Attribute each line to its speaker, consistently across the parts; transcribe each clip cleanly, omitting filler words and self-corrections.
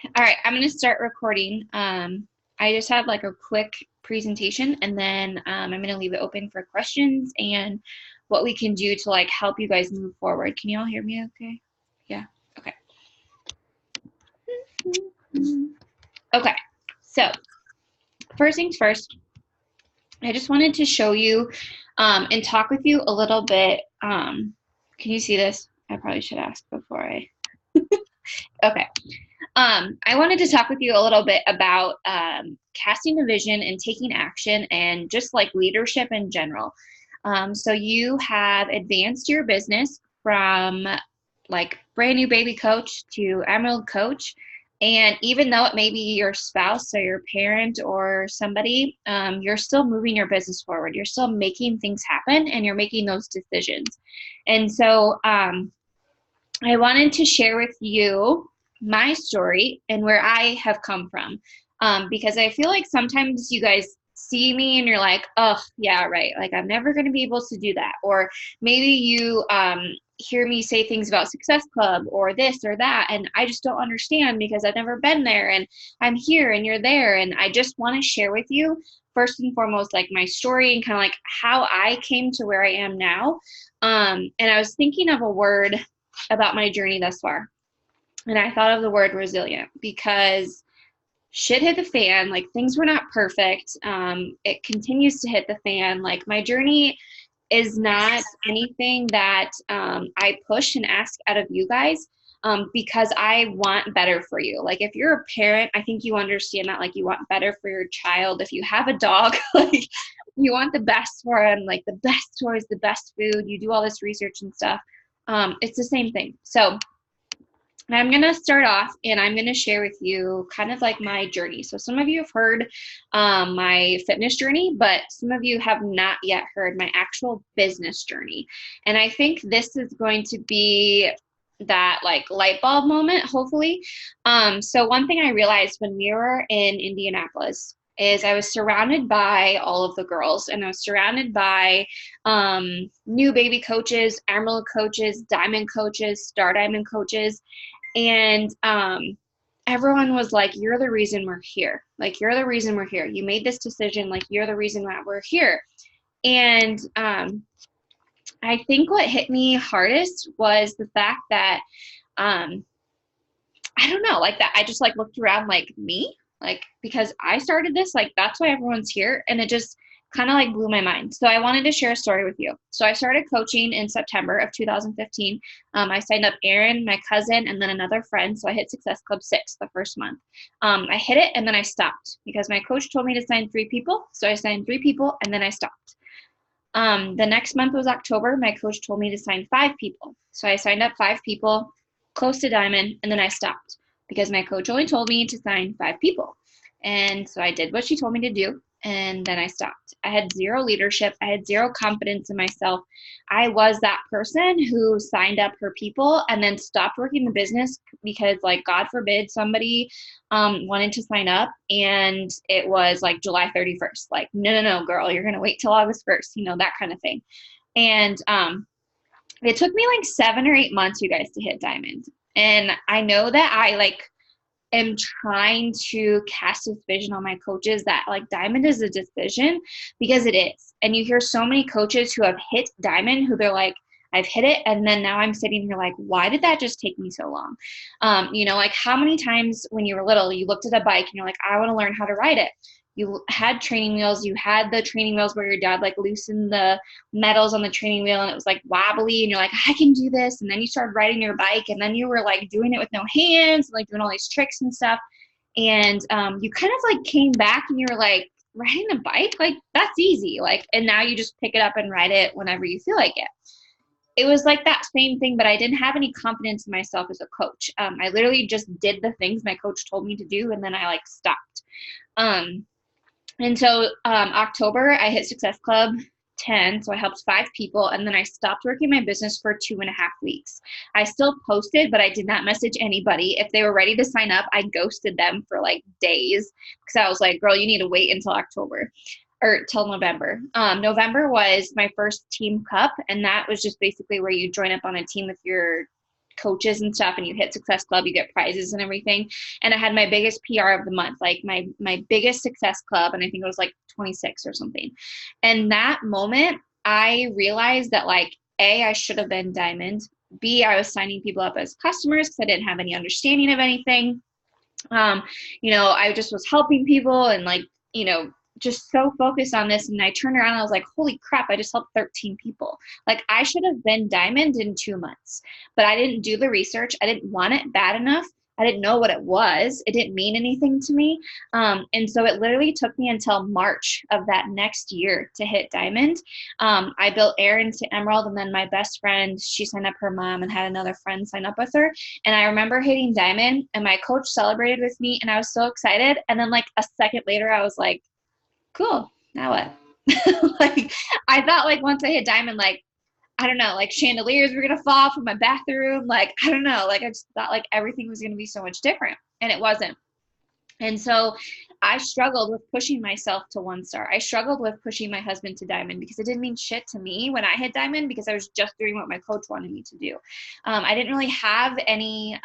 Speaker 1: All right, I'm going to start recording. I just have like a quick presentation and then I'm going to leave it open for questions and what we can do to like help you guys move forward. Can you all hear me okay? Yeah, okay. Okay, so first things first, I just wanted to show you and talk with you a little bit. Can you see this? I probably should ask before I, okay. I wanted to talk with you a little bit about casting a vision and taking action and just like leadership in general. So you have advanced your business from like brand new baby coach to emerald coach. And even though it may be your spouse or your parent or somebody, you're still moving your business forward. You're still making things happen and you're making those decisions. And so I wanted to share with you my story and where I have come from. Because I feel like sometimes you guys see me and you're like, oh, yeah, right. Like, I'm never going to be able to do that. Or maybe you hear me say things about Success Club or this or that. And I just don't understand because I've never been there and I'm here and you're there. And I just want to share with you, first and foremost, like my story and kind of like how I came to where I am now. And I was thinking of a word about my journey thus far. And I thought of the word resilient because shit hit the fan. Like things were not perfect. It continues to hit the fan. Like my journey is not anything that I push and ask out of you guys because I want better for you. Like if you're a parent, I think you understand that. Like you want better for your child. If you have a dog, like you want the best for him, like the best toys, the best food. You do all this research and stuff. It's the same thing. So I'm going to start off and I'm going to share with you kind of like my journey. So some of you have heard my fitness journey, but some of you have not yet heard my actual business journey. And I think this is going to be that like light bulb moment, hopefully. So one thing I realized when we were in Indianapolis is I was surrounded by all of the girls and I was surrounded by new baby coaches, emerald coaches, diamond coaches, star diamond coaches. And everyone was like, you're the reason we're here. Like, you're the reason we're here. You made this decision. Like, you're the reason that we're here. And I think what hit me hardest was the fact that, I don't know, like that I just like looked around like me, like because I started this, like that's why everyone's here. And it just kind of like blew my mind. So I wanted to share a story with you. So I started coaching in September of 2015. I signed up Aaron, my cousin, and then another friend. So I hit Success Club 6 the first month. I hit it and then I stopped because my coach told me to sign 3 people. So I signed 3 people and then I stopped. The next month was October. My coach told me to sign 5 people. So I signed up 5 people, close to diamond, and then I stopped because my coach only told me to sign 5 people. And so I did what she told me to do, and then I stopped. I had zero leadership. I had zero confidence in myself. I was that person who signed up her people and then stopped working the business because, like, God forbid somebody wanted to sign up and it was like July 31st. Like, no, girl, you're going to wait till August 1st, you know, that kind of thing. And it took me like 7 or 8 months, you guys, to hit diamond. And I know that I like am trying to cast this vision on my coaches that like diamond is a decision because it is. And you hear so many coaches who have hit diamond who they're like, I've hit it. And then now I'm sitting here like, why did that just take me so long? You know, like how many times when you were little, you looked at a bike and you're like, I want to learn how to ride it. You had training wheels, you had the training wheels where your dad like loosened the metals on the training wheel and it was like wobbly and you're like, I can do this. And then you started riding your bike and then you were like doing it with no hands, like doing all these tricks and stuff. And you kind of like came back and you were like, riding a bike, like that's easy. Like, and now you just pick it up and ride it whenever you feel like it. It was like that same thing, but I didn't have any confidence in myself as a coach. I literally just did the things my coach told me to do and then I like stopped. And so October, I hit Success Club 10. So I helped 5 people. And then I stopped working my business for 2.5 weeks. I still posted, but I did not message anybody. If they were ready to sign up, I ghosted them for like days because I was like, girl, you need to wait until October or till November. November was my first team cup. And that was just basically where you join up on a team with your coaches and stuff, and you hit Success Club, you get prizes and everything. And I had my biggest PR of the month, like my biggest Success Club, and I think it was like 26 or something. And that moment, I realized that like, A, I should have been diamond. B, I was signing people up as customers because I didn't have any understanding of anything. I just was helping people and like, just so focused on this. And I turned around and I was like, holy crap, I just helped 13 people. Like I should have been diamond in 2 months, but I didn't do the research. I didn't want it bad enough. I didn't know what it was. It didn't mean anything to me. And so it literally took me until March of that next year to hit diamond. I built Erin to emerald, and then my best friend, she signed up her mom and had another friend sign up with her. And I remember hitting diamond, and my coach celebrated with me, and I was so excited. And then like a second later, I was like, cool, now what? Like I thought like once I hit diamond, like, I don't know, like chandeliers were gonna fall from my bathroom. Like, I don't know, like I just thought like everything was gonna be so much different, and it wasn't. And so I struggled with pushing myself to 1-star. I struggled with pushing my husband to diamond because it didn't mean shit to me when I hit diamond because I was just doing what my coach wanted me to do. I didn't really have any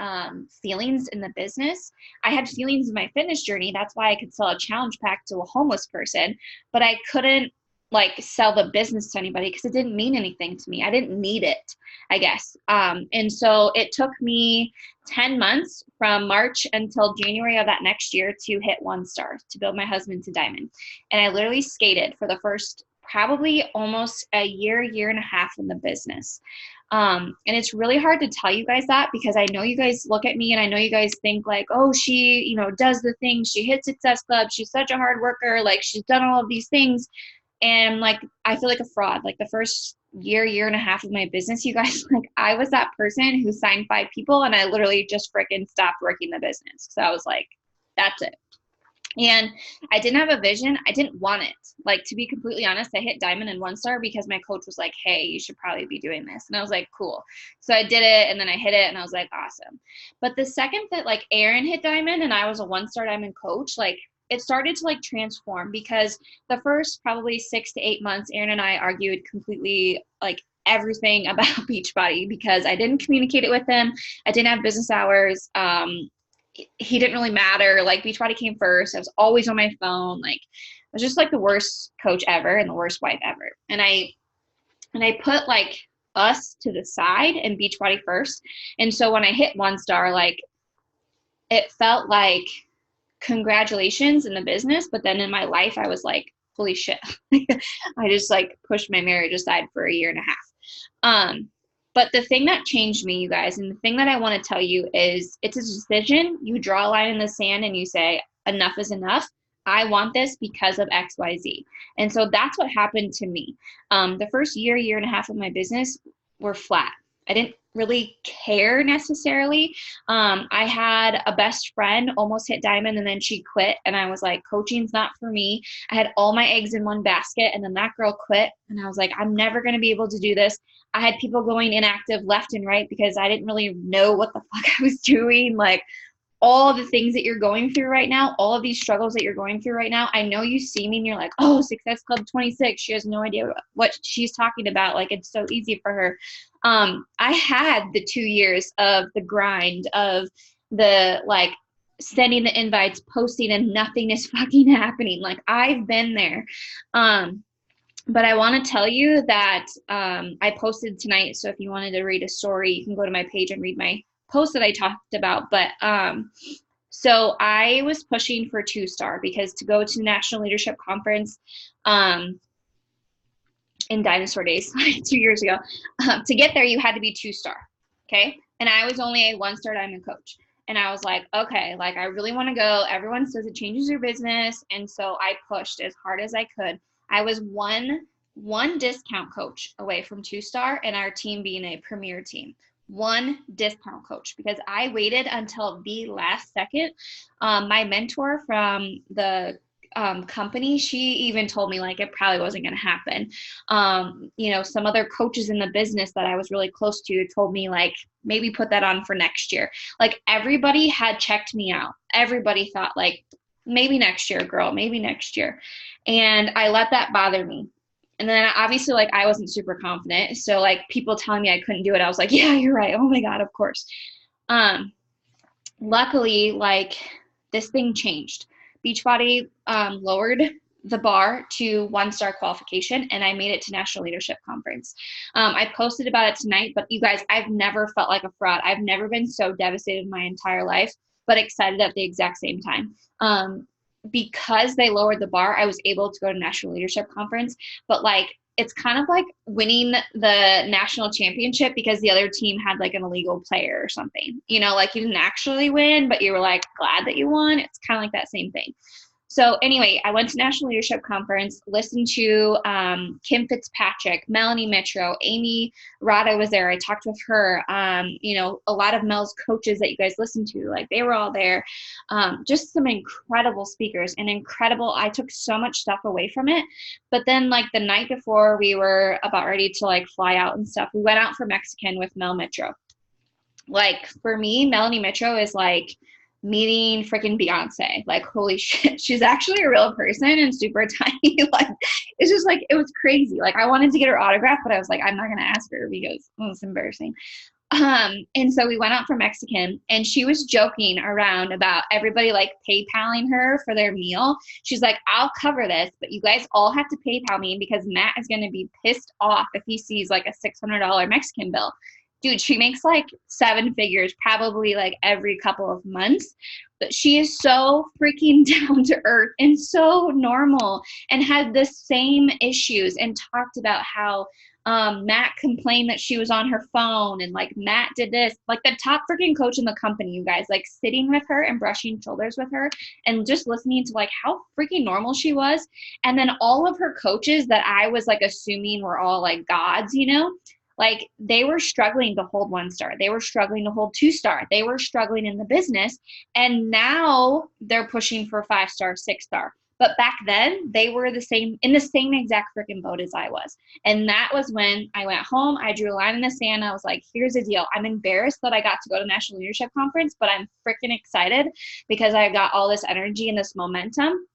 Speaker 1: feelings in the business. I had feelings in my fitness journey. That's why I could sell a challenge pack to a homeless person, but I couldn't like sell the business to anybody because it didn't mean anything to me. I didn't need it, I guess. And so it took me 10 months from March until January of that next year to hit 1-star, to build my husband to diamond. And I literally skated for the first probably almost a year and a half in the business. And it's really hard to tell you guys that because I know you guys look at me and I know you guys think like, oh, she, does the things, she hits Success Club, she's such a hard worker, like she's done all of these things. And like, I feel like a fraud. Like the first year and a half of my business, you guys, like I was that person who signed 5 people and I literally just freaking stopped working the business. So I was like, that's it. And I didn't have a vision. I didn't want it. Like, to be completely honest, I hit diamond and 1-star because my coach was like, hey, you should probably be doing this. And I was like, cool. So I did it and then I hit it and I was like, awesome. But the second that like Erin hit diamond and I was a 1-star diamond coach, like it started to like transform because the first probably 6 to 8 months, Erin and I argued completely like everything about Beachbody because I didn't communicate it with him. I didn't have business hours. He didn't really matter. Like Beachbody came first. I was always on my phone. Like I was just like the worst coach ever and the worst wife ever. And I put like us to the side and Beachbody first. And so when I hit 1-star, like it felt like congratulations in the business, but then in my life I was like, holy shit. I just like pushed my marriage aside for a year and a half. But the thing that changed me, you guys, and the thing that I want to tell you is it's a decision. You draw a line in the sand and you say, enough is enough. I want this because of XYZ. And so that's what happened to me. The first year and a half of my business were flat. I didn't really care necessarily. I had a best friend almost hit diamond and then she quit. And I was like, coaching's not for me. I had all my eggs in one basket and then that girl quit. And I was like, I'm never going to be able to do this. I had people going inactive left and right because I didn't really know what the fuck I was doing. Like all of the things that you're going through right now, all of these struggles that you're going through right now, I know you see me and you're like, oh, Success Club 26. She has no idea what she's talking about. Like it's so easy for her. I had the 2 years of the grind of the like sending the invites, posting, and nothing is fucking happening. Like I've been there. But I want to tell you that I posted tonight. So if you wanted to read a story, you can go to my page and read my post that I talked about. But so I was pushing for 2-star because to go to the National Leadership Conference in dinosaur days, 2 years ago, to get there, you had to be 2-star. Okay. And I was only a 1-star diamond coach. And I was like, okay, like I really want to go. Everyone says it changes your business. And so I pushed as hard as I could. I was one discount coach away from 2-star and our team being a premier team. One discount coach because I waited until the last second. My mentor from the company, she even told me like it probably wasn't going to happen. Some other coaches in the business that I was really close to told me like maybe put that on for next year. Like everybody had checked me out. Everybody thought like maybe next year, girl, maybe next year. And I let that bother me. And then obviously like I wasn't super confident. So like people telling me I couldn't do it, I was like, yeah, you're right. Oh my God, of course. Luckily, like this thing changed. Beachbody lowered the bar to 1-star qualification, and I made it to National Leadership Conference. I posted about it tonight, but you guys, I've never felt like a fraud. I've never been so devastated in my entire life, but excited at the exact same time. Because they lowered the bar, I was able to go to National Leadership Conference, but like it's kind of like winning the national championship because the other team had like an illegal player or something, you know, like you didn't actually win, but you were like glad that you won. It's kind of like that same thing. So anyway, I went to National Leadership Conference, listened to Kim Fitzpatrick, Melanie Mitro, Amy Rada was there. I talked with her. You know, a lot of Mel's coaches that you guys listen to, like they were all there. Just some incredible speakers and incredible. I took so much stuff away from it. But then like the night before we were about ready to like fly out and stuff, we went out for Mexican with Mel Mitro. Like for me, Melanie Mitro is like meeting freaking Beyonce. Like, holy shit, she's actually a real person and super tiny. Like, it's just like, it was crazy. Like, I wanted to get her autograph, but I was like, I'm not going to ask her because it's embarrassing. And so we went out for Mexican, and she was joking around about everybody like PayPaling her for their meal. She's like, I'll cover this, but you guys all have to PayPal me because Matt is going to be pissed off if he sees like a $600 Mexican bill. Dude, she makes like 7 figures probably like every couple of months, but she is so freaking down to earth and so normal and had the same issues and talked about how Matt complained that she was on her phone and like Matt did this, like the top freaking coach in the company, you guys, like sitting with her and brushing shoulders with her and just listening to like how freaking normal she was. And then all of her coaches that I was like assuming were all like gods, you know, like they were struggling to hold 1-star. They were struggling to hold 2-star. They were struggling in the business. And now they're pushing for 5-star, 6-star. But back then they were in the same exact freaking boat as I was. And that was when I went home, I drew a line in the sand. I was like, here's the deal. I'm embarrassed that I got to go to National Leadership Conference, but I'm freaking excited because I got all this energy and this momentum.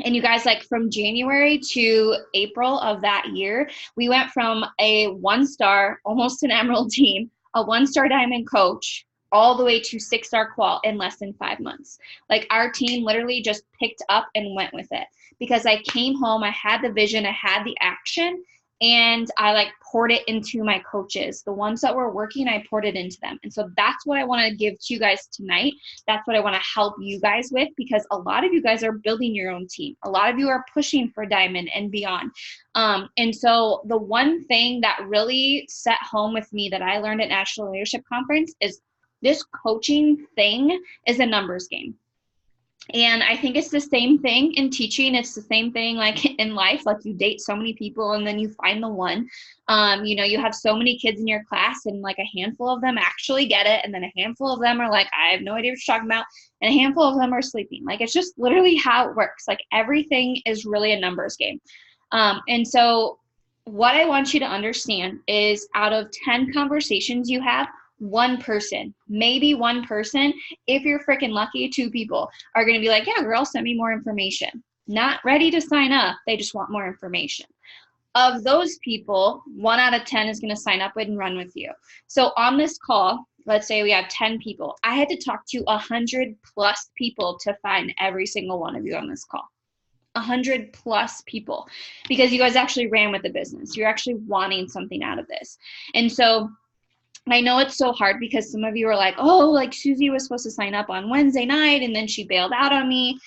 Speaker 1: And you guys, like from January to April of that year, we went from a 1-star, almost an emerald team, a 1-star diamond coach, all the way to 6-star qual in less than 5 months. Like our team literally just picked up and went with it because I came home, I had the vision, I had the action, and I like poured it into my coaches. The ones that were working, I poured it into them. And so that's what I want to give to you guys tonight. That's what I want to help you guys with, because a lot of you guys are building your own team. A lot of you are pushing for diamond and beyond. And so the one thing that really set home with me that I learned at National Leadership Conference is this coaching thing is a numbers game. And I think it's the same thing in teaching. It's the same thing like in life. Like you date so many people and then you find the one. You know, you have so many kids in your class and like a handful of them actually get it. And then a handful of them are like, I have no idea what you're talking about. And a handful of them are sleeping. Like it's just literally how it works. Like everything is really a numbers game. And so what I want you to understand is out of 10 conversations you have, one person, maybe one person, if you're freaking lucky, 2 people are going to be like, yeah, girl, send me more information. Not ready to sign up. They just want more information. Of those people, 1 out of 10 is going to sign up and run with you. So on this call, let's say we have 10 people. I had to talk to 100 plus people to find every single one of you on this call. 100 plus people, because you guys actually ran with the business. You're actually wanting something out of this. And so I know it's so hard because some of you are like, oh, like Susie was supposed to sign up on Wednesday night and then she bailed out on me.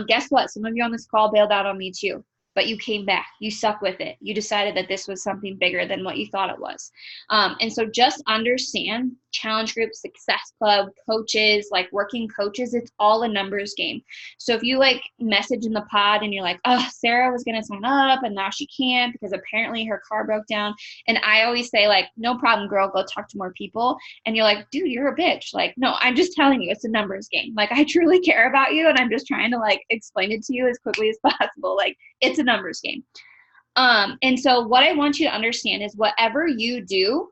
Speaker 1: Guess what? Some of you on this call bailed out on me too. But you came back, you stuck with it. You decided that this was something bigger than what you thought it was. And so just understand challenge group, success club, coaches, like working coaches, it's all a numbers game. So if you like message in the pod and you're like, oh, Sarah was going to sign up and now she can't because apparently her car broke down. And I always say like, no problem, girl, go talk to more people. And you're like, dude, you're a bitch. Like, no, I'm just telling you, it's a numbers game. Like I truly care about you. And I'm just trying to like explain it to you as quickly as possible. Like it's a numbers game. And so what I want you to understand is whatever you do,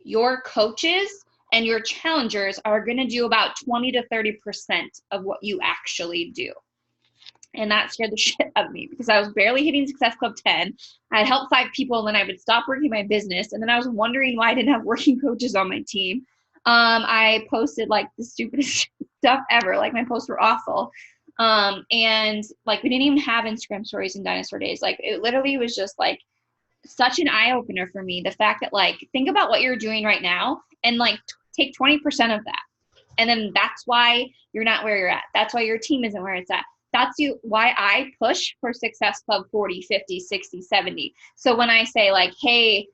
Speaker 1: your coaches and your challengers are going to do about 20 to 30% of what you actually do. And that scared the shit out of me because I was barely hitting Success Club 10. I'd helped 5 people and then I would stop working my business. And then I was wondering why I didn't have working coaches on my team. I posted like the stupidest stuff ever. Like my posts were awful. And like we didn't even have Instagram stories in Dinosaur Days. Like it literally was just like such an eye opener for me. The fact that like, think about what you're doing right now and like take 20% of that. And then that's why you're not where you're at. That's why your team isn't where it's at. That's why I push for Success Club 40, 50, 60, 70. So when I say like, hey,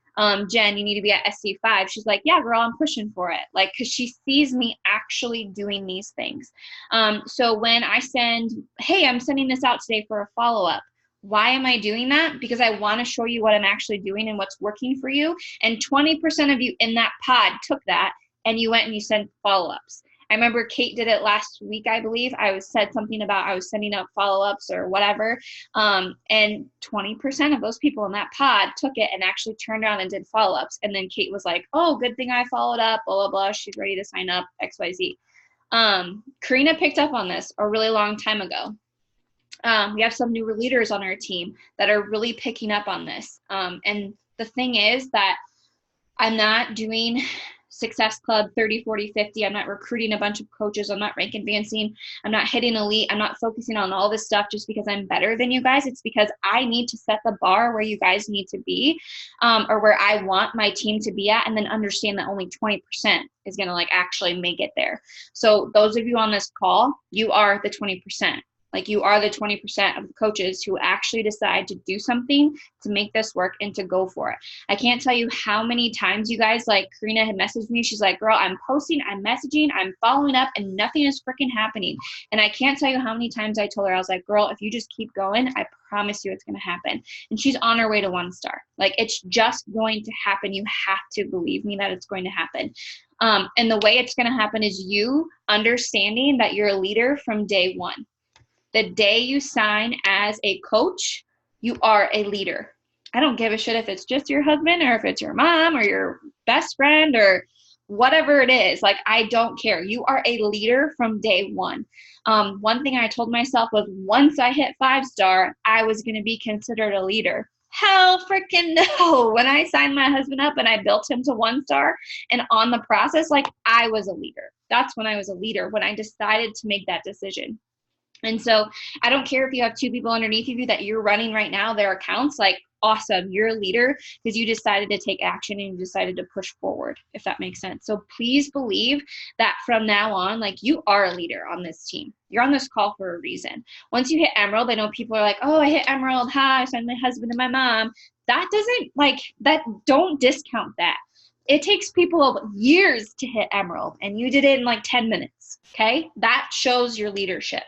Speaker 1: Jen, you need to be at SC5, she's like, yeah, girl, I'm pushing for it. Like, cause she sees me actually doing these things. So when I send, hey, I'm sending this out today for a follow-up. Why am I doing that? Because I want to show you what I'm actually doing and what's working for you. And 20% of you in that pod took that and you went and you sent follow-ups. I remember Kate did it last week, I believe. I said something about I was sending out follow-ups or whatever. And 20% of those people in that pod took it and actually turned around and did follow-ups. And then Kate was like, oh, good thing I followed up, blah, blah, blah. She's ready to sign up, XYZ. Karina picked up on this a really long time ago. We have some newer leaders on our team that are really picking up on this. And the thing is that I'm not doing Success Club 30, 40, 50. I'm not recruiting a bunch of coaches. I'm not rank advancing. I'm not hitting elite. I'm not focusing on all this stuff just because I'm better than you guys. It's because I need to set the bar where you guys need to be, or where I want my team to be at, and then understand that only 20% is going to like actually make it there. So those of you on this call, you are the 20%. Like you are the 20% of the coaches who actually decide to do something to make this work and to go for it. I can't tell you how many times you guys, like Karina had messaged me. She's like, girl, I'm posting, I'm messaging, I'm following up, and nothing is freaking happening. And I can't tell you how many times I told her, I was like, girl, if you just keep going, I promise you it's going to happen. And she's on her way to 1 star. Like it's just going to happen. You have to believe me that it's going to happen. And the way it's going to happen is you understanding that you're a leader from day 1. The day you sign as a coach, you are a leader. I don't give a shit if it's just your husband or if it's your mom or your best friend or whatever it is. Like, I don't care. You are a leader from day 1. One thing I told myself was once I hit 5-star, I was going to be considered a leader. Hell freaking no. When I signed my husband up and I built him to 1 star and on the process, like I was a leader. That's when I was a leader, when I decided to make that decision. And so I don't care if you have 2 people underneath of you that you're running right now, their accounts, like awesome, you're a leader because you decided to take action and you decided to push forward, if that makes sense. So please believe that from now on, like you are a leader on this team. You're on this call for a reason. Once you hit Emerald, I know people are like, oh, I hit Emerald, hi, I signed my husband and my mom. That doesn't like that, don't discount that. It takes people years to hit Emerald and you did it in like 10 minutes, okay? That shows your leadership.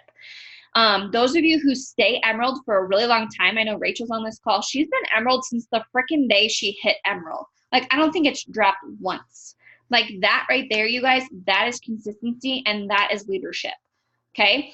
Speaker 1: Those of you who stay Emerald for a really long time, I know Rachel's on this call. She's been Emerald since the freaking day she hit Emerald. Like, I don't think it's dropped once. Like that right there, you guys, that is consistency and that is leadership. Okay.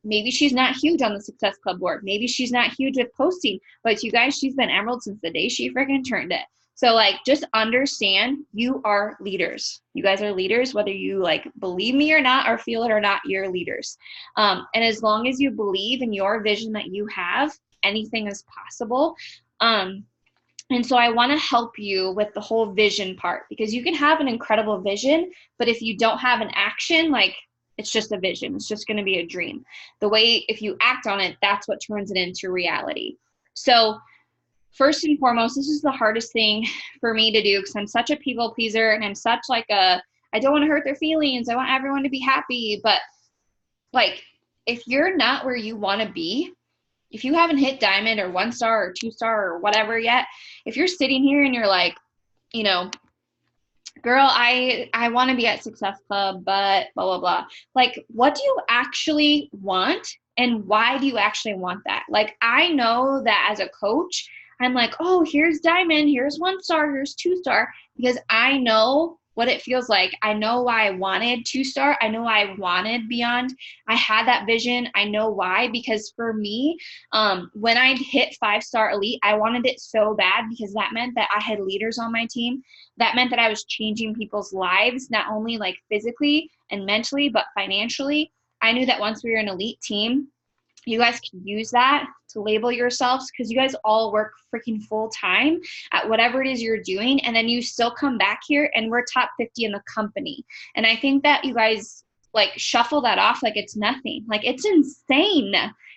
Speaker 1: Maybe she's not huge on the Success Club board. Maybe she's not huge with posting, but you guys, she's been Emerald since the day she freaking turned it. So like, just understand you are leaders. You guys are leaders, whether you like believe me or not, or feel it or not, you're leaders. And as long as you believe in your vision that you have, anything is possible. And so I want to help you with the whole vision part, because you can have an incredible vision, but if you don't have an action, like it's just a vision. It's just going to be a dream. The way, if you act on it, that's what turns it into reality. So first and foremost, this is the hardest thing for me to do because I'm such a people pleaser and I'm such like I don't want to hurt their feelings. I want everyone to be happy. But like, if you're not where you want to be, if you haven't hit diamond or 1 star or 2 star or whatever yet, if you're sitting here and you're like, you know, girl, I want to be at Success Club, but blah, blah, blah. Like, what do you actually want? And why do you actually want that? Like, I know that as a coach, I'm like, oh, here's diamond, here's 1 star, here's 2 star, because I know what it feels like. I know why I wanted 2 star. I know why I wanted beyond. I had that vision. I know why, because for me, when I hit 5-star elite, I wanted it so bad because that meant that I had leaders on my team. That meant that I was changing people's lives, not only like physically and mentally, but financially. I knew that once we were an elite team, You guys can use that to label yourselves, because you guys all work freaking full time at whatever it is you're doing. And then you still come back here and we're top 50 in the company. And I think that you guys like shuffle that off like it's nothing. Like, it's insane.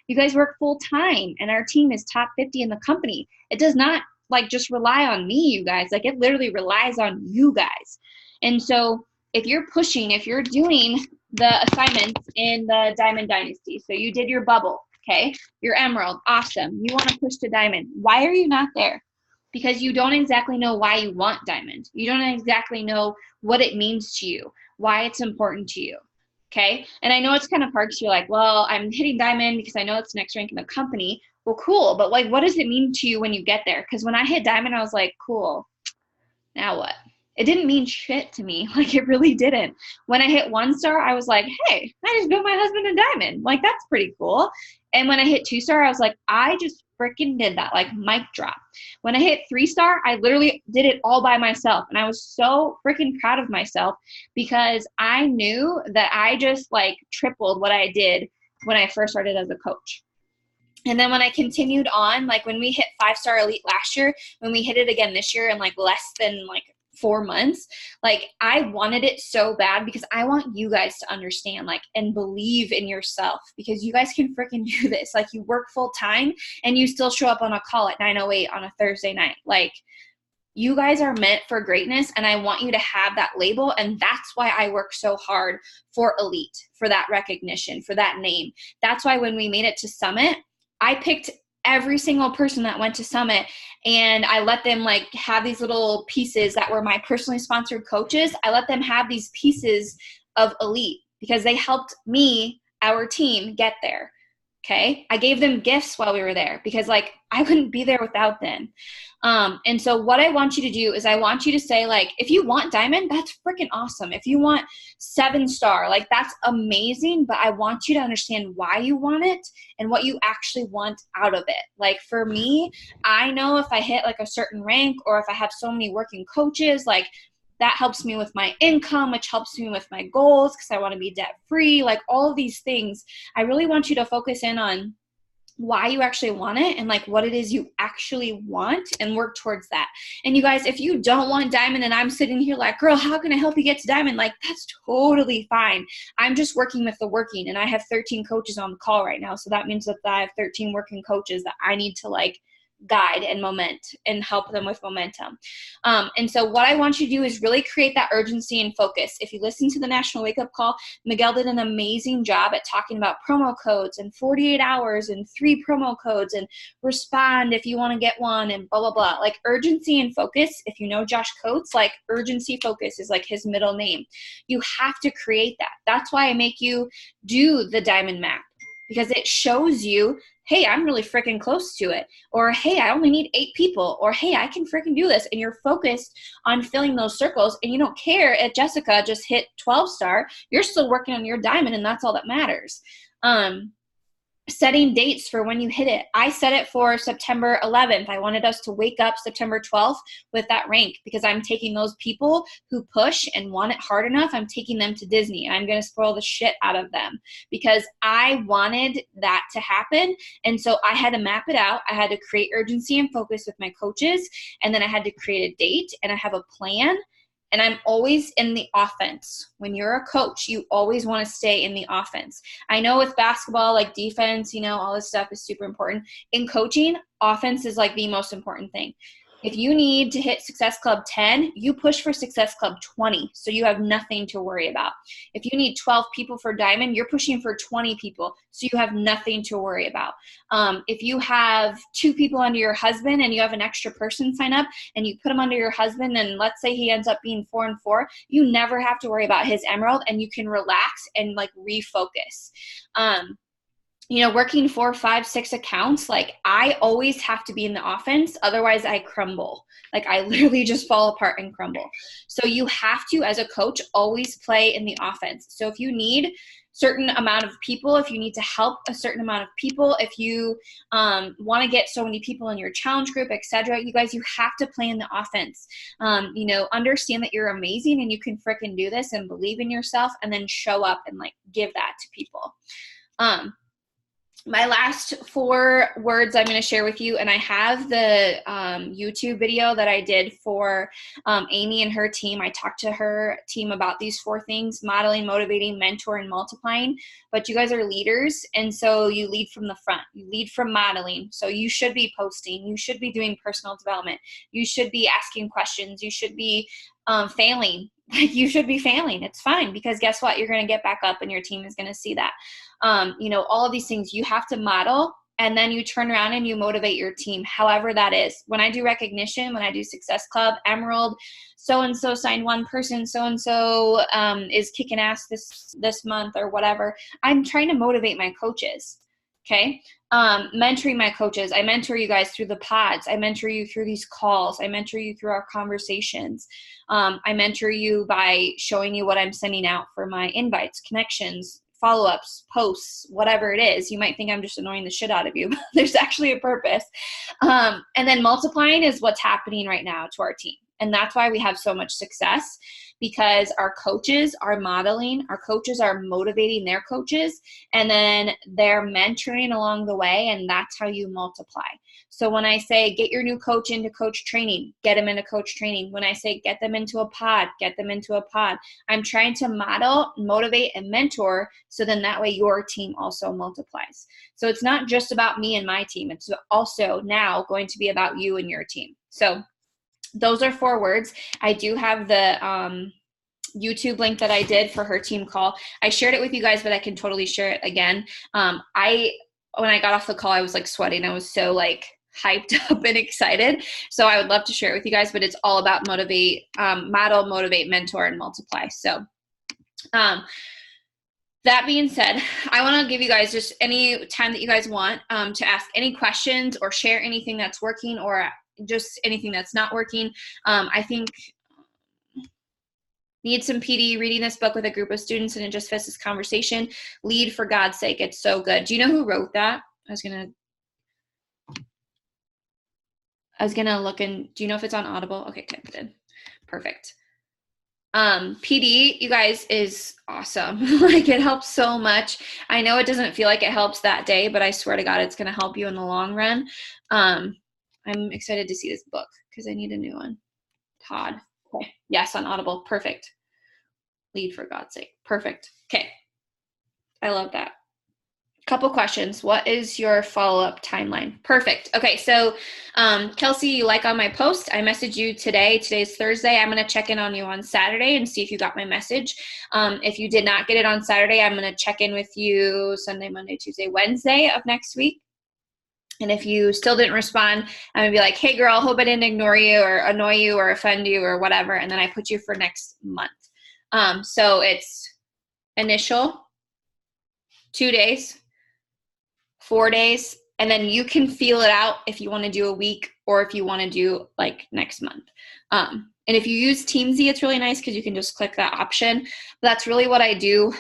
Speaker 1: You guys work full time and our team is top 50 in the company. It does not like just rely on me, you guys. Like, it literally relies on you guys. And so if you're pushing, if you're doing the assignments in the Diamond Dynasty, so you did your bubble, okay, your emerald, awesome, you want to push to diamond, why are you not there? Because you don't exactly know why you want diamond. You don't exactly know what it means to you, why it's important to you. Okay. And I know it's kind of hard because you're like, well, I'm hitting diamond because I know it's next rank in the company. Well, cool. But like, what does it mean to you when you get there? Because when I hit diamond, I was like, cool, now what? It didn't mean shit to me. Like, it really didn't. When I hit 1 star, I was like, hey, I just built my husband a diamond. Like, that's pretty cool. And when I hit 2 star, I was like, I just freaking did that. Like, mic drop. When I hit 3 star, I literally did it all by myself. And I was so freaking proud of myself because I knew that I just like tripled what I did when I first started as a coach. And then when I continued on, like when we hit 5-star elite last year, when we hit it again this year in like less than like 4 months, like I wanted it so bad because I want you guys to understand, like, and believe in yourself, because you guys can freaking do this. Like, you work full time and you still show up on a call at 9:08 on a Thursday night. Like, you guys are meant for greatness, and I want you to have that label. And that's why I work so hard for elite, for that recognition, for that name. That's why when we made it to Summit, I picked every single person that went to Summit and I let them like have these little pieces that were my personally sponsored coaches. I let them have these pieces of elite because they helped me, our team, get there. Okay. I gave them gifts while we were there because like I wouldn't be there without them. And so what I want you to do is I want you to say, like, if you want diamond, that's freaking awesome. If you want 7-star, like that's amazing. But I want you to understand why you want it and what you actually want out of it. Like for me, I know if I hit like a certain rank or if I have so many working coaches, like that helps me with my income, which helps me with my goals because I want to be debt free, like all of these things. I really want you to focus in on why you actually want it and like what it is you actually want and work towards that. And you guys, if you don't want diamond and I'm sitting here like, girl, how can I help you get to diamond? Like, that's totally fine. I'm just working with the working, and I have 13 coaches on the call right now. So that means that I have 13 working coaches that I need to like guide and help them with momentum. And so what I want you to do is really create that urgency and focus. If you listen to the National Wake Up Call, Miguel did an amazing job at talking about promo codes and 48 hours and 3 promo codes and respond if you want to get one and blah, blah, blah. Like urgency and focus. If you know Josh Coates, like urgency focus is like his middle name. You have to create that. That's why I make you do the diamond map, because it shows you, hey, I'm really freaking close to it. Or, hey, I only need 8 people. Or, hey, I can freaking do this. And you're focused on filling those circles and you don't care if Jessica just hit 12-star. You're still working on your diamond, and that's all that matters. Setting dates for when you hit it. I set it for September 11th. I wanted us to wake up September 12th with that rank because I'm taking those people who push and want it hard enough. I'm taking them to Disney. I'm going to spoil the shit out of them because I wanted that to happen. And so I had to map it out. I had to create urgency and focus with my coaches. And then I had to create a date, and I have a plan. And I'm always in the offense. When you're a coach, you always want to stay in the offense. I know with basketball, like defense, you know, all this stuff is super important. In coaching, offense is like the most important thing. If you need to hit Success Club 10, you push for Success Club 20, so you have nothing to worry about. If you need 12 people for Diamond, you're pushing for 20 people, so you have nothing to worry about. If you have 2 people under your husband and you have an extra person sign up and you put him under your husband and let's say he ends up being 4 and 4, you never have to worry about his emerald and you can relax and like refocus. You know, working 4, 5, 6 accounts, like I always have to be in the offense. Otherwise I crumble. Like I literally just fall apart and crumble. So you have to, as a coach, always play in the offense. So if you need certain amount of people, if you need to help a certain amount of people, if you want to get so many people in your challenge group, etc., you guys, you have to play in the offense. You know, understand that you're amazing and you can freaking do this and believe in yourself, and then show up and like give that to people. my last 4 words I'm going to share with you, and I have the YouTube video that I did for Amy and her team. I talked to her team about these 4 things: modeling, motivating, mentor, and multiplying. But you guys are leaders, and so you lead from the front. You lead from modeling. So you should be posting. You should be doing personal development. You should be asking questions. You should be failing. Like, you should be failing. It's fine, because guess what? You're going to get back up and your team is going to see that. All of these things you have to model, and then you turn around and you motivate your team, however that is. When I do recognition, when I do Success Club, Emerald, so-and-so signed 1 person, so-and-so is kicking ass this month or whatever, I'm trying to motivate my coaches. Okay. Mentoring my coaches. I mentor you guys through the pods. I mentor you through these calls. I mentor you through our conversations. I mentor you by showing you what I'm sending out for my invites, connections, follow-ups, posts, whatever it is. You might think I'm just annoying the shit out of you, but there's actually a purpose. And then multiplying is what's happening right now to our team. And that's why we have so much success, because our coaches are modeling, our coaches are motivating their coaches, and then they're mentoring along the way, and that's how you multiply. So when I say get your new coach into coach training, get them into coach training. When I say get them into a pod, get them into a pod. I'm trying to model, motivate, and mentor, so then that way your team also multiplies. So it's not just about me and my team. It's also now going to be about you and your team. So those are 4 words. I do have the YouTube link that I did for her team call. I shared it with you guys, but I can totally share it again. When I got off the call, I was like sweating. I was so like hyped up and excited. So I would love to share it with you guys, but it's all about motivate, model, motivate, mentor, and multiply. So that being said, I want to give you guys just any time that you guys want to ask any questions or share anything that's working, or just anything that's not working. I think need some PD, reading this book with a group of students, and it just fits this conversation. Lead for God's sake. It's so good. Do you know who wrote that? I was going to look in. Do you know if it's on Audible? Okay, type it in. Perfect. PD, you guys, is awesome. Like, it helps so much. I know it doesn't feel like it helps that day, but I swear to God, it's going to help you in the long run. I'm excited to see this book because I need a new one. Todd. Okay. Yes, on Audible. Perfect. Lead for God's sake. Perfect. Okay. I love that. Couple questions. What is your follow-up timeline? Perfect. Okay. So, Kelsey, you like on my post, I messaged you today. Today's Thursday. I'm going to check in on you on Saturday and see if you got my message. If you did not get it on Saturday, I'm going to check in with you Sunday, Monday, Tuesday, Wednesday of next week. And if you still didn't respond, I'm going to be like, hey, girl, hope I didn't ignore you or annoy you or offend you or whatever. And then I put you for next month. So it's initial, 2 days, 4 days, and then you can feel it out if you want to do a week or if you want to do like next month. And if you use Teamsy, it's really nice because you can just click that option. But that's really what I do.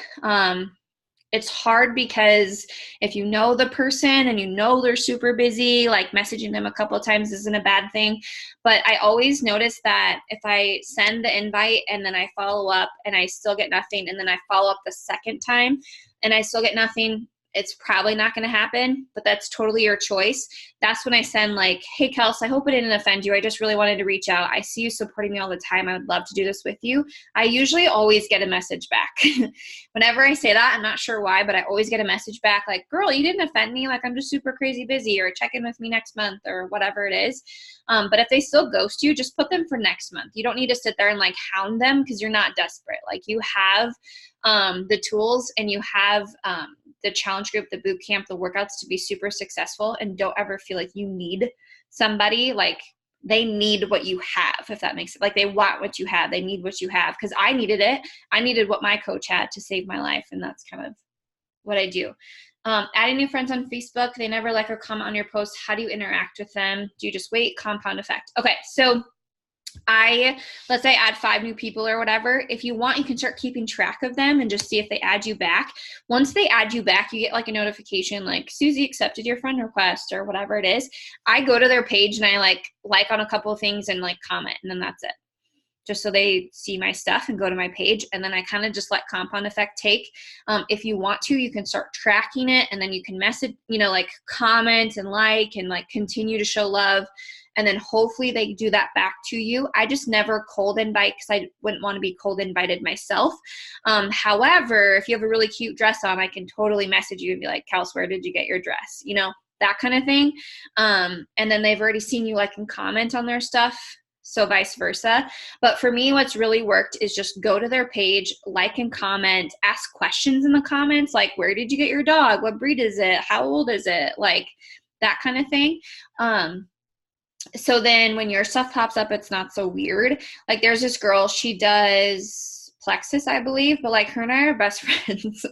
Speaker 1: It's hard because if you know the person and you know they're super busy, like messaging them a couple of times isn't a bad thing. But I always notice that if I send the invite and then I follow up and I still get nothing, and then I follow up the second time and I still get nothing, it's probably not going to happen, but that's totally your choice. That's when I send like, hey, Kels, I hope it didn't offend you. I just really wanted to reach out. I see you supporting me all the time. I would love to do this with you. I usually always get a message back. Whenever I say that, I'm not sure why, but I always get a message back like, girl, you didn't offend me. Like, I'm just super crazy busy, or check in with me next month or whatever it is. But if they still ghost you, just put them for next month. You don't need to sit there and like hound them because you're not desperate. Like, you have the tools and you have the challenge group, the boot camp, the workouts to be super successful, and don't ever feel like you need somebody. Like, they need what you have, if that makes sense. Like, they want what you have. They need what you have, because I needed it. I needed what my coach had to save my life, and that's kind of what I do. Adding new friends on Facebook. They never like or comment on your posts. How do you interact with them? Do you just wait? Compound effect. Okay, so let's say I add 5 new people or whatever. If you want, you can start keeping track of them and just see if they add you back. Once they add you back, you get like a notification like, Susie accepted your friend request or whatever it is. I go to their page and I like on a couple of things and like comment, and then that's it. just so they see my stuff and go to my page. And then I kind of just let compound effect take. If you want to, you can start tracking it, and then you can message, like comment and like continue to show love. And then hopefully they do that back to you. I just never cold invite because I wouldn't want to be cold invited myself. However, if you have a really cute dress on, I can totally message you and be like, Kels, where did you get your dress? That kind of thing. And then they've already seen you like and comment on their stuff. So vice versa. But for me, what's really worked is just go to their page, like and comment, ask questions in the comments, like, where did you get your dog? What breed is it? How old is it? Like that kind of thing. So then when your stuff pops up, it's not so weird. Like there's this girl, she does Plexus, I believe, but like her and I are best friends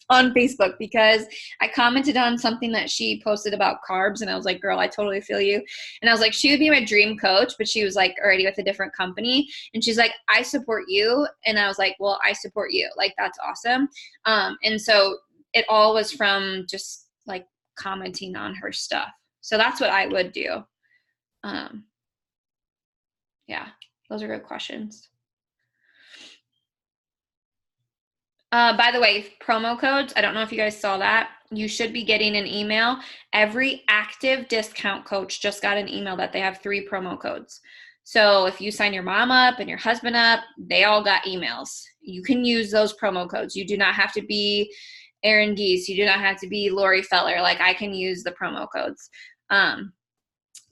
Speaker 1: on Facebook because I commented on something that she posted about carbs, and I was like, girl, I totally feel you. And I was like, she would be my dream coach, but she was like already with a different company. And she's like, I support you. And I was like, well, I support you. Like, that's awesome. And so it all was from just like commenting on her stuff. So that's what I would do. Yeah, those are good questions. By the way, promo codes, I don't know if you guys saw that. You should be getting an email. Every active discount coach just got an email that they have 3 promo codes. So if you sign your mom up and your husband up, they all got emails. You can use those promo codes. You do not have to be Erin Geese. You do not have to be Lori Feller. Like, I can use the promo codes.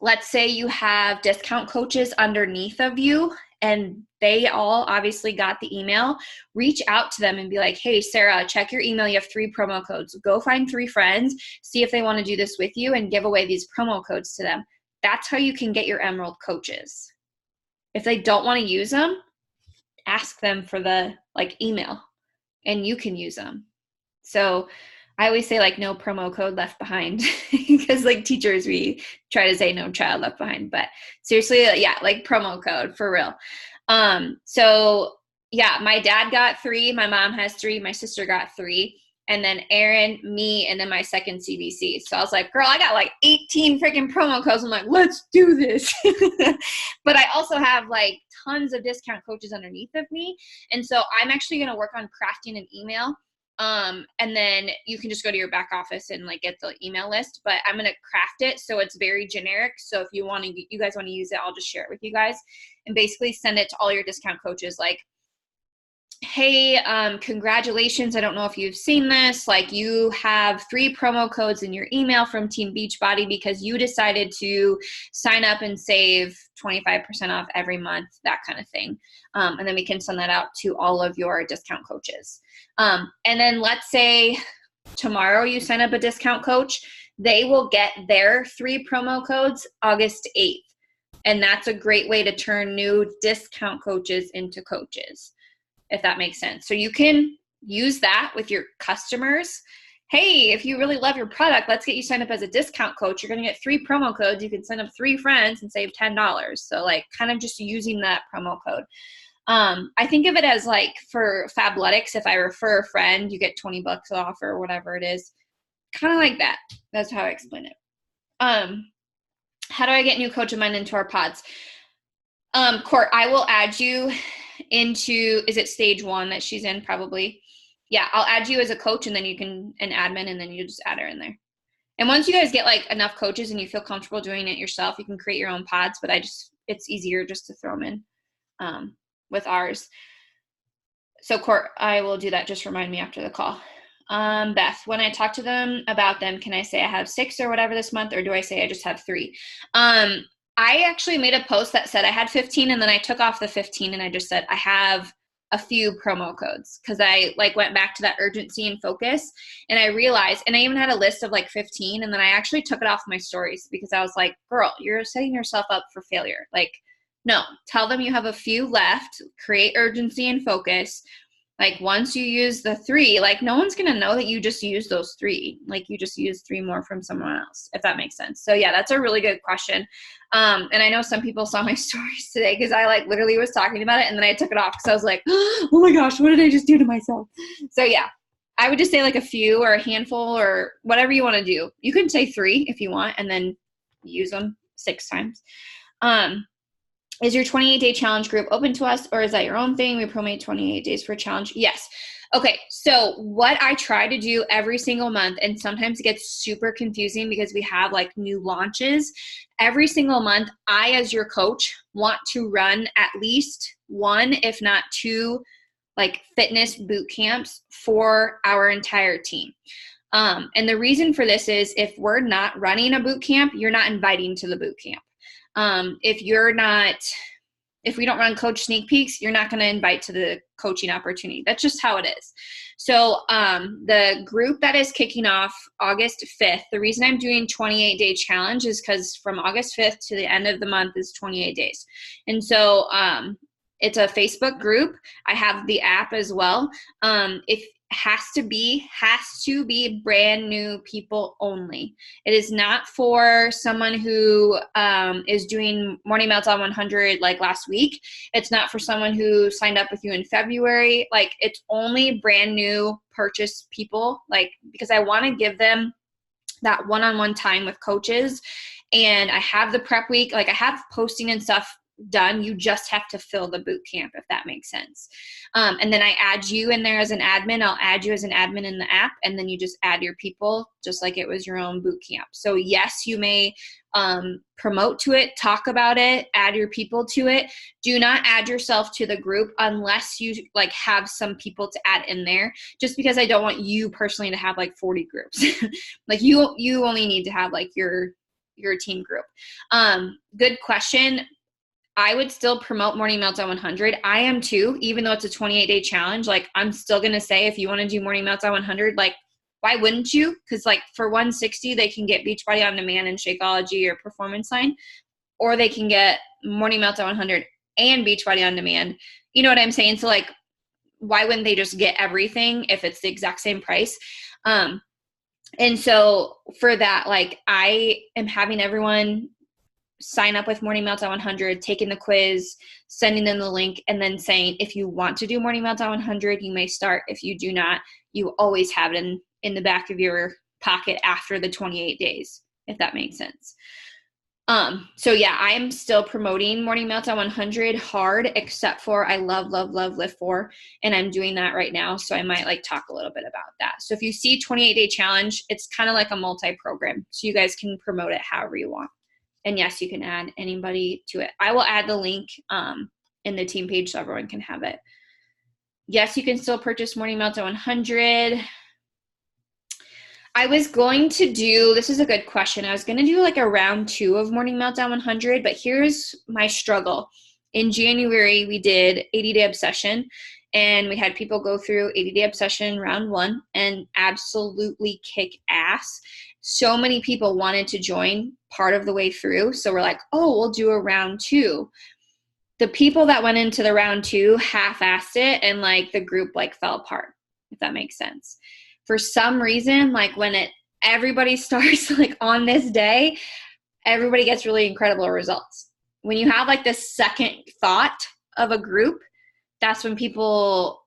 Speaker 1: Let's say you have discount coaches underneath of you and they all obviously got the email. Reach out to them and be like, hey, Sarah, check your email. You have 3 promo codes. Go find 3 friends, see if they want to do this with you, and give away these promo codes to them. That's how you can get your Emerald coaches. If they don't want to use them, ask them for the email and you can use them. So I always say no promo code left behind because teachers, we try to say no child left behind, but seriously, promo code for real. So yeah, my dad got 3, my mom has 3, my sister got 3, and then Erin, me, and then my second CBC. So I was like, girl, I got 18 freaking promo codes. I'm like, let's do this. But I also have tons of discount coaches underneath of me. And so I'm actually going to work on crafting an email. And then you can just go to your back office and get the email list, but I'm going to craft it so it's very generic. So if you guys want to use it, I'll just share it with you guys and basically send it to all your discount coaches. Hey, congratulations. I don't know if you've seen this. You have 3 promo codes in your email from Team Beachbody because you decided to sign up and save 25% off every month, that kind of thing. And then we can send that out to all of your discount coaches. And then let's say tomorrow you sign up a discount coach, they will get their 3 promo codes August 8th. And that's a great way to turn new discount coaches into coaches, if that makes sense. So you can use that with your customers. Hey, if you really love your product, let's get you signed up as a discount coach. You're going to get 3 promo codes. You can sign up 3 friends and save $10. So kind of just using that promo code. I think of it as for Fabletics, if I refer a friend, you get $20 off or whatever it is. Kind of like that. That's how I explain it. How do I get new coach of mine into our pods? Court, I will add you into, is it stage 1 that she's in? Probably. Yeah, I'll add you as a coach and then you can, an admin, and then you just add her in there. And once you guys get enough coaches and you feel comfortable doing it yourself, you can create your own pods, but it's easier just to throw them in with ours. So Court, I will do that. Just remind me after the call. Beth, when I talk to them about them, can I say I have 6 or whatever this month, or do I say I just have 3? I actually made a post that said I had 15 and then I took off the 15 and I just said I have a few promo codes because I went back to that urgency and focus, and I realized, and I even had a list of 15, and then I actually took it off my stories because I was like, girl, you're setting yourself up for failure. No, tell them you have a few left, create urgency and focus. Once you use the 3, no one's going to know that you just used those 3. You just used 3 more from someone else, if that makes sense. So yeah, that's a really good question. And I know some people saw my stories today because I literally was talking about it and then I took it off because I was like, oh my gosh, what did I just do to myself? So yeah, I would just say a few or a handful or whatever you want to do. You can say 3 if you want and then use them 6 times. Is your 28-day challenge group open to us, or is that your own thing? We promote 28 days for a challenge. Yes. Okay, so what I try to do every single month, and sometimes it gets super confusing because we have like new launches. Every single month, I, as your coach, want to run at least one, if not two, like fitness boot camps for our entire team. And the reason for this is if we're not running a boot camp, you're not inviting to the boot camp. If we don't run coach sneak peeks, you're not going to invite to the coaching opportunity. That's just how it is. So the group that is kicking off August 5th, the reason I'm doing 28-day challenge is because from August 5th to the end of the month is 28 days. And so it's a Facebook group. I have the app as well. If has to be brand new people only. It is not for someone who is doing Morning Meltdown 100 like last week. It's not for someone who signed up with you in February. Like, it's only brand new purchase people, like, because I want to give them that one-on-one time with coaches. And I have the prep week, like I have posting and stuff done. You just have to fill the boot camp, if that makes sense. And then I add you in there as an admin. I'll add you as an admin in the app, and then you just add your people just like it was your own boot camp. So yes, you may promote to it, talk about it, add your people to it. Do not add yourself to the group unless you like have some people to add in there, just because I don't want you personally to have like 40 groups. Like you only need to have like your team group. Good question. I would still promote Morning Meltdown 100. I am too, even though it's a 28-day challenge. Like, I'm still going to say, if you want to do Morning Meltdown 100, like, why wouldn't you? Because, like, for 160, they can get Beachbody On Demand and Shakeology or Performance Line, or they can get Morning Meltdown 100 and Beachbody On Demand. You know what I'm saying? So, like, why wouldn't they just get everything if it's the exact same price? And so for that, like, I am having everyone sign up with Morning Meltdown 100, taking the quiz, sending them the link, and then saying, if you want to do Morning Meltdown 100, you may start. If you do not, you always have it in the back of your pocket after the 28 days, if that makes sense. So yeah, I'm still promoting Morning Meltdown 100 hard, except for I love Lift 4, and I'm doing that right now. So I might like talk a little bit about that. So if you see 28-day challenge, it's kind of like a multi-program. So you guys can promote it however you want. And yes, you can add anybody to it. I will add the link in the team page so everyone can have it. Yes, you can still purchase Morning Meltdown 100. I was going to do, this is a good question. I was going to do like a round 2 of Morning Meltdown 100, but here's my struggle. In January, we did 80-day obsession, and we had people go through 80-day obsession round 1 and absolutely kick ass. So many people wanted to join part of the way through. So we're like, oh, we'll do a round 2. The people that went into the round 2 half-assed it, and like the group like fell apart, if that makes sense. For some reason, like when everybody starts like on this day, everybody gets really incredible results. When you have like the second thought of a group, that's when people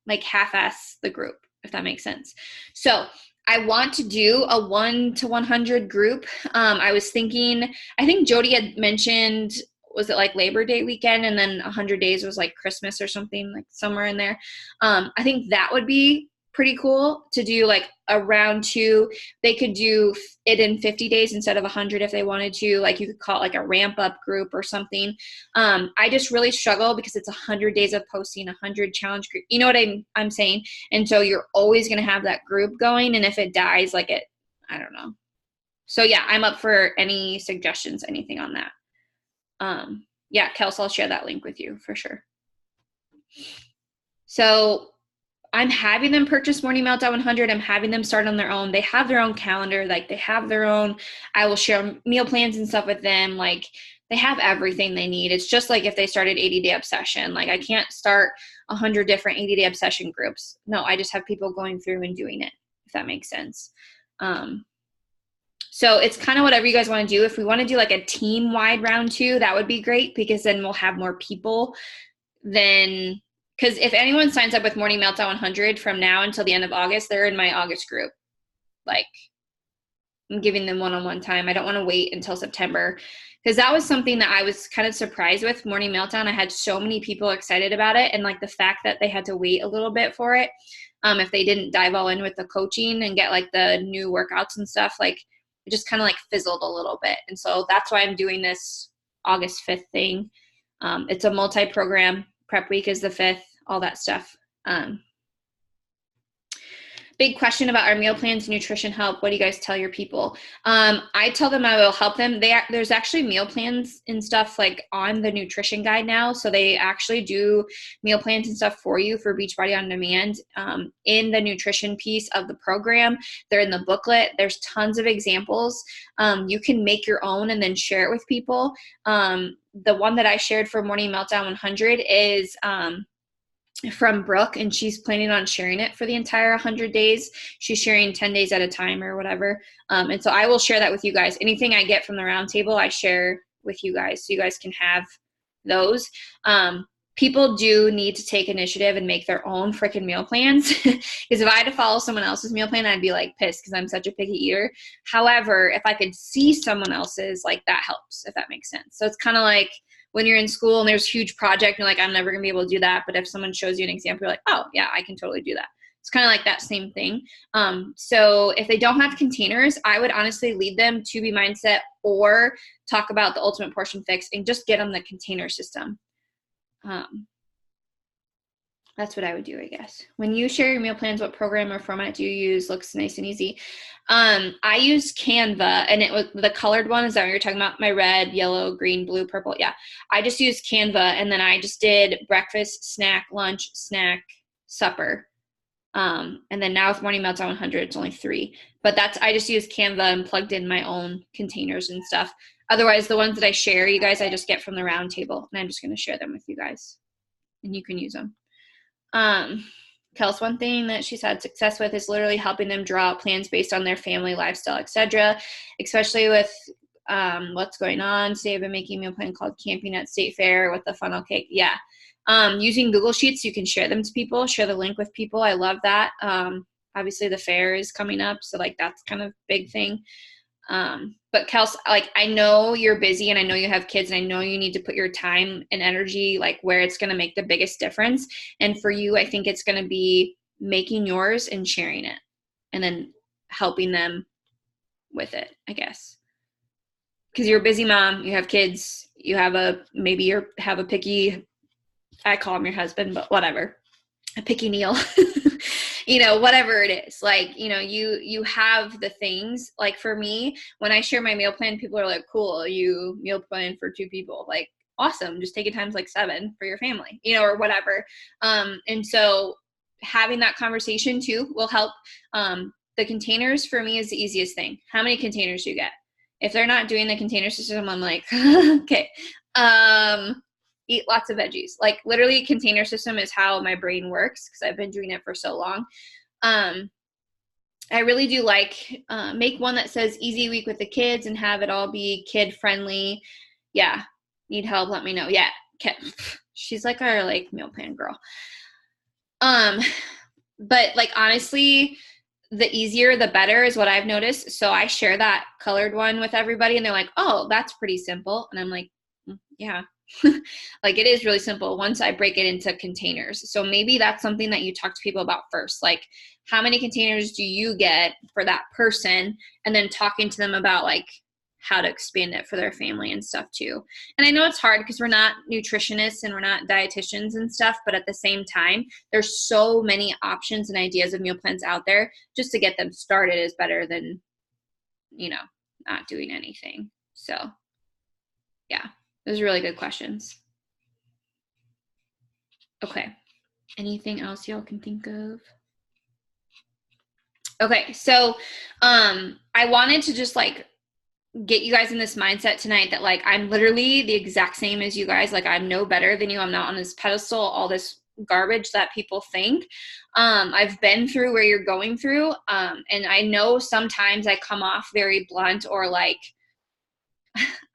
Speaker 1: like half-ass the group, if that makes sense. So I want to do a 1 to 100 group. I was thinking, I think Jody had mentioned, was it like Labor Day weekend, and then 100 days was like Christmas or something, like somewhere in there. I think that would be pretty cool to do like a round 2. They could do it in 50 days instead of 100 if they wanted to. Like, you could call it like a ramp up group or something. I just really struggle because it's 100 days of posting, 100 challenge group. You know what I'm saying? And so you're always going to have that group going. And if it dies, like I don't know. So yeah, I'm up for any suggestions, anything on that. Yeah, Kels, I'll share that link with you for sure. So I'm having them purchase Morning Meltdown 100. I'm having them start on their own. They have their own calendar. Like, they have their own, I will share meal plans and stuff with them. Like, they have everything they need. It's just like if they started 80-day obsession. Like, I can't start 100 different 80-day obsession groups. No, I just have people going through and doing it, if that makes sense. So it's kind of whatever you guys want to do. If we want to do like a team-wide round 2, that would be great, because then we'll have more people than – because if anyone signs up with Morning Meltdown 100 from now until the end of August, they're in my August group. Like, I'm giving them one-on-one time. I don't want to wait until September, because that was something that I was kind of surprised with Morning Meltdown. I had so many people excited about it, and like the fact that they had to wait a little bit for it, if they didn't dive all in with the coaching and get like the new workouts and stuff, like it just kind of like fizzled a little bit. And so that's why I'm doing this August 5th thing. It's a multi-program. Prep week is the 5th, all that stuff. Big question about our meal plans, nutrition help. What do you guys tell your people? I tell them I will help them. There's actually meal plans and stuff like on the nutrition guide now. So they actually do meal plans and stuff for you for Beachbody On Demand in the nutrition piece of the program. They're in the booklet. There's tons of examples. You can make your own and then share it with people. The one that I shared for Morning Meltdown 100 is from Brooke, and she's planning on sharing it for the entire 100 days. She's sharing 10 days at a time or whatever. And so I will share that with you guys. Anything I get from the roundtable, I share with you guys so you guys can have those. People do need to take initiative and make their own freaking meal plans. Because if I had to follow someone else's meal plan, I'd be like pissed because I'm such a picky eater. However, if I could see someone else's, like that helps, if that makes sense. So it's kind of like when you're in school and there's a huge project, you're like, I'm never gonna be able to do that. But if someone shows you an example, you're like, oh yeah, I can totally do that. It's kind of like that same thing. So if they don't have containers, I would honestly lead them to Be Mindset or talk about the Ultimate Portion Fix and just get them the container system. That's what I would do, I guess. When you share your meal plans, what program or format do you use? Looks nice and easy. I use Canva, and it was the colored one. Is that what you're talking about? My red, yellow, green, blue, purple. Yeah. I just used Canva, and then I just did breakfast, snack, lunch, snack, supper. And then now with Morning Meltdown 100, it's only 3. But I just used Canva and plugged in my own containers and stuff. Otherwise, the ones that I share, you guys, I just get from the round table, and I'm just going to share them with you guys, and you can use them. Kels, one thing that she's had success with is literally helping them draw out plans based on their family, lifestyle, etc. Especially with what's going on. Today I've been making a meal plan called Camping at State Fair with the funnel cake. Yeah. Using Google Sheets, you can share them to people, share the link with people. I love that. Obviously the fair is coming up, so like that's kind of a big thing. But Kels, like I know you're busy and I know you have kids and I know you need to put your time and energy like where it's going to make the biggest difference. And for you, I think it's going to be making yours and sharing it and then helping them with it, I guess. Because you're a busy mom, you have kids, you have have a picky, I call him your husband, but whatever, a picky Neil. You know, whatever it is, like, you know, you have the things. Like for me, when I share my meal plan, people are like, cool, you meal plan for 2 people, like awesome, just take it times like 7 for your family, you know, or whatever. And so having that conversation too will help. The containers for me is the easiest thing. How many containers do you get? If they're not doing the container system, I'm like, okay. Eat lots of veggies. Like literally container system is how my brain works because I've been doing it for so long. I really do like make one that says easy week with the kids and have it all be kid friendly. Yeah. Need help, let me know. Yeah. She's like our like meal plan girl. But like honestly, the easier the better is what I've noticed. So I share that colored one with everybody and they're like, oh, that's pretty simple. And I'm like, yeah. Like it is really simple once I break it into containers. So maybe that's something that you talk to people about first. Like how many containers do you get for that person? And then talking to them about like how to expand it for their family and stuff too. And I know it's hard because we're not nutritionists and we're not dietitians and stuff, but at the same time, there's so many options and ideas of meal plans out there. Just to get them started is better than, you know, not doing anything. So yeah. Those are really good questions. Okay. Anything else y'all can think of? Okay. So, I wanted to just like get you guys in this mindset tonight that like, I'm literally the exact same as you guys. Like I'm no better than you. I'm not on this pedestal, all this garbage that people think. I've been through where you're going through. And I know sometimes I come off very blunt or like,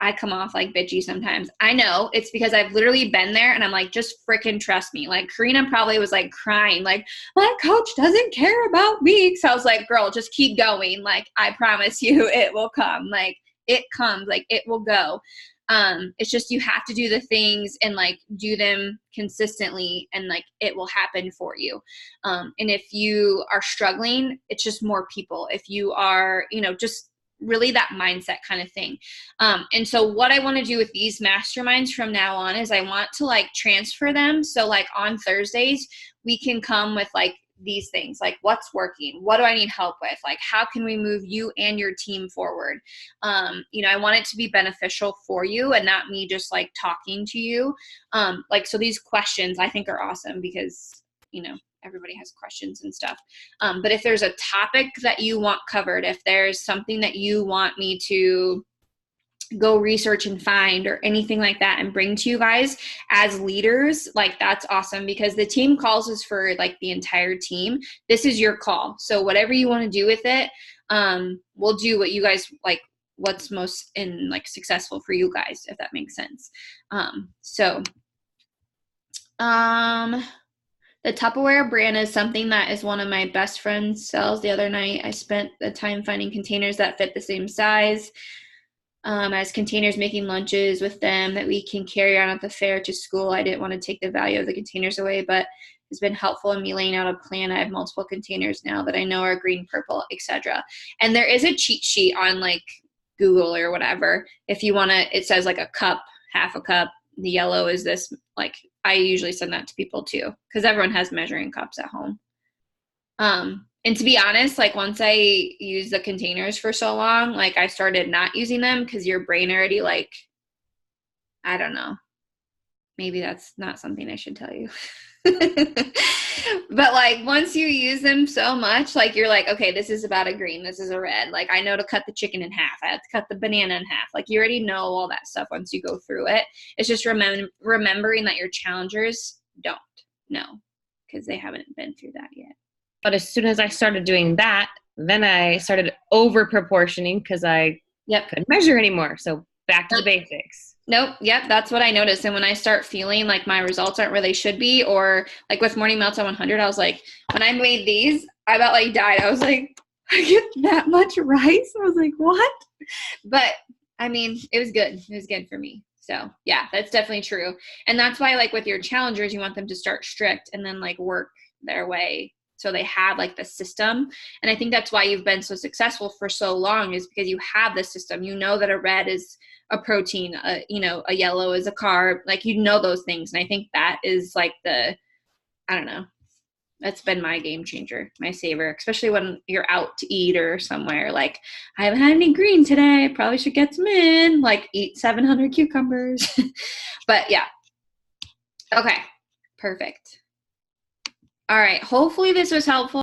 Speaker 1: I come off like bitchy sometimes. I know it's because I've literally been there and I'm like, just freaking trust me. Like Karina probably was like crying, like my coach doesn't care about me. So I was like, girl, just keep going. Like, I promise you it will come. Like it comes, like it will go. It's just, you have to do the things and like do them consistently and like it will happen for you. And if you are struggling, it's just more people. If you are, just really that mindset kind of thing. And so what I want to do with these masterminds from now on is I want to like transfer them. So like on Thursdays, we can come with like these things, like what's working, what do I need help with, like how can we move you and your team forward. I want it to be beneficial for you and not me just like talking to you. So these questions I think are awesome because everybody has questions and stuff. But if there's a topic that you want covered, if there's something that you want me to go research and find or anything like that and bring to you guys as leaders, like that's awesome because the team calls is for like the entire team. This is your call. So whatever you want to do with it, we'll do what you guys like, what's most in like successful for you guys, if that makes sense. The Tupperware brand is something that is one of my best friends sells. The other night, I spent the time finding containers that fit the same size as containers, making lunches with them that we can carry on at the fair to school. I didn't want to take the value of the containers away, but it's been helpful in me laying out a plan. I have multiple containers now that I know are green, purple, etc. And there is a cheat sheet on like Google or whatever. If you want to, it says like a cup, half a cup. The yellow is this, like I usually send that to people too because everyone has measuring cups at home. And to be honest, like once I used the containers for so long, like I started not using them because your brain already like, I don't know, maybe that's not something I should tell you. But like once you use them so much, like you're like, okay, this is about a green, this is a red. Like I know to cut the chicken in half. I have to cut the banana in half. Like you already know all that stuff once you go through it. It's just remembering that your challengers don't know because they haven't been through that yet.
Speaker 2: But as soon as I started doing that, then I started over proportioning because I couldn't measure anymore. So back to the basics.
Speaker 1: Nope. Yep. That's what I noticed. And when I start feeling like my results aren't where they should be, or like with Morning Meltdown 100, I was like, when I made these, I about like died. I was like, I get that much rice. I was like, what? But I mean, it was good. It was good for me. So yeah, that's definitely true. And that's why like with your challengers, you want them to start strict and then like work their way. So they have like the system. And I think that's why you've been so successful for so long is because you have the system. You know that a red is a protein, a yellow is a carb, like, those things. And I think that is like I don't know, that's been my game changer, my saver, especially when you're out to eat or somewhere. Like I haven't had any green today. I probably should get some in, like eat 700 cucumbers. But yeah. Okay. Perfect. All right. Hopefully this was helpful.